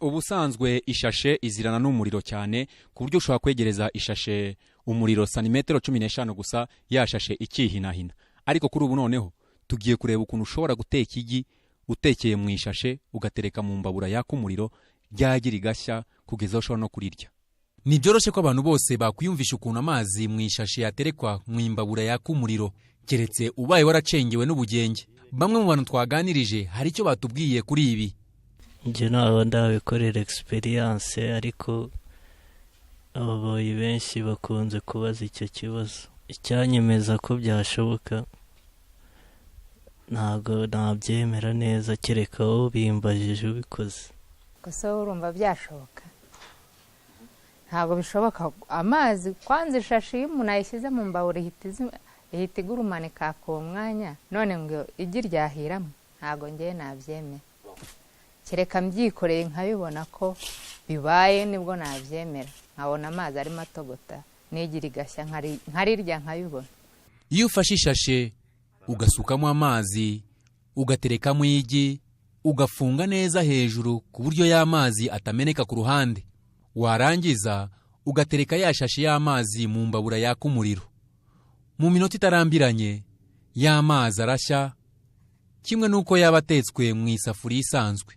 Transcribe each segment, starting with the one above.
Ubusanzwe ishashe izirana n'umuriro cyane ku buryo ushobora kwegereza ishashe umuriro santimetero 15 gusa yashashe ikihinahina. Ariko kuri ubu noneho tugiye kureba ukuntu ushobora guteka igi utekeye mu ishashe ugatereka mu mbabura yaka umuriro ryagira igashya kugeza ushobora no kurirya. Ni byoroshye ko abantu bose bakwiyumvisha ukuntu amazi mu ishashe yaterekwa mu imbabura yaka umuriro, keretse ubaye waracengewe n'ubugenge. Bamwe mu bantu twaganirije hari icyo batubwiye kuri ibi. Nje naho ndabikorera experience, ariko ababoyi benshi bakunze kubaza icyo kibazo. Icyanyemeza ko byashoboka ntago nabyemera neza, kereka aho bimbajije ubikoze. Gusa urumva byashoboka? Ntago bishoboka. Amazi kwanza ishashi umuntu ayishyize mu mbabura ihita igurumanika ku mwanya, none ngo igi ryahiramo, ntago ngiye nabyemera. Kereka mbyikoreye nkabibona ko bibaye nibwo nabyemera, nkabona amazi arimo atogota nigira igashya nkarirya nkabibona. Iyo ufashe ishashe ugasukamo amazi ugaterekamo igi ugafunga neza hejuru ku buryo y'amazi atameneka ku ruhande, warangiza ugatereka yashashe y'amazi mu mbabura yaka umuriro, mu minota itarambiranye y'amazi arashya kimwe nuko yaba atetswe mu isafuriya isanzwe.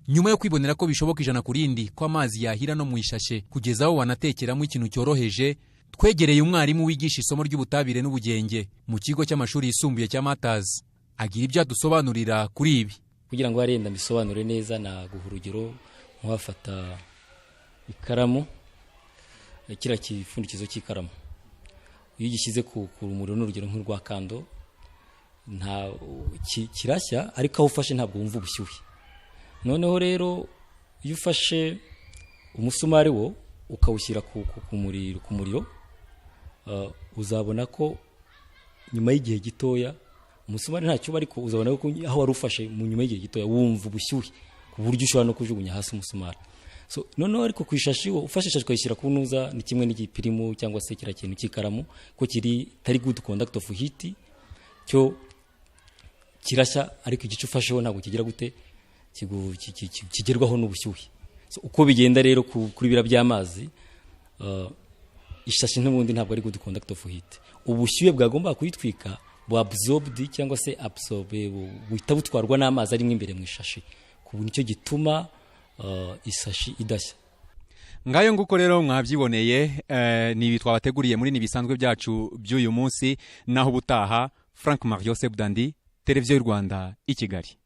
Nyuma yo kwibonera ko bishoboka ijana ku rindi ko amazi yahira no mu ishashe kugeza aho wanatekeramo ikintu cyoroheje, twegereye umwarimu wigisha isomo ry'ubutabire n'ubugenge mu kigo cy'amashuri yisumbuye cya Matazi. Agira ibyo adusobanurira kuri ibi. Kugira ngo arenda mbisobanure neza, naguha urugero nk'wafata ikaramu, kira kifundikizo cy'ikaramu, iyo gishyize ku rumuri n'urugero nk'urwa kando, nta kirashya, ariko aho ufashe ntabwo wumva ubushyuhe. Noneho rero iyo ufashe umusumari wo ukawushyira ku muriro, uzabona ko nyuma y'igihe gitoya umusumari ntacyo, ariko uzabona ko aho wari ufashe mu nyuma y'igihe gitoya wumva ubushyuhe ku buryo ushobora no kujugunya hasi umusumari. So noneho ariko ku ishashi wo ufashe ishashi ukayishyira ku ntuza, ni kimwe n'igipirimu cyangwa se kira kintu cy'ikaramu ko tari good conduct of heat, cyo kirashya, ariko igice ufasheho ntabwo kigira gute kigerwaho n'ubushyuhe. So uko bigenda rero kuri bira by'amazi, ishashi n'ubundi ntabwo ari good conduct of heat. Ubushyuhe bwagomba kuyitwika absorbed cyangwa se absorbe, buhita butwarwa n'amazi arimo imbere mu ishashi, ku nicyo gituma isashi idashya. Ngayo nguko rero mwabyiboneye, nibi twabateguriye muri nibisanzwe byacu by'uyu munsi. Naho ubutaha, Frank Mario Sebdandi, Televiziyo y'u Rwanda i Kigali.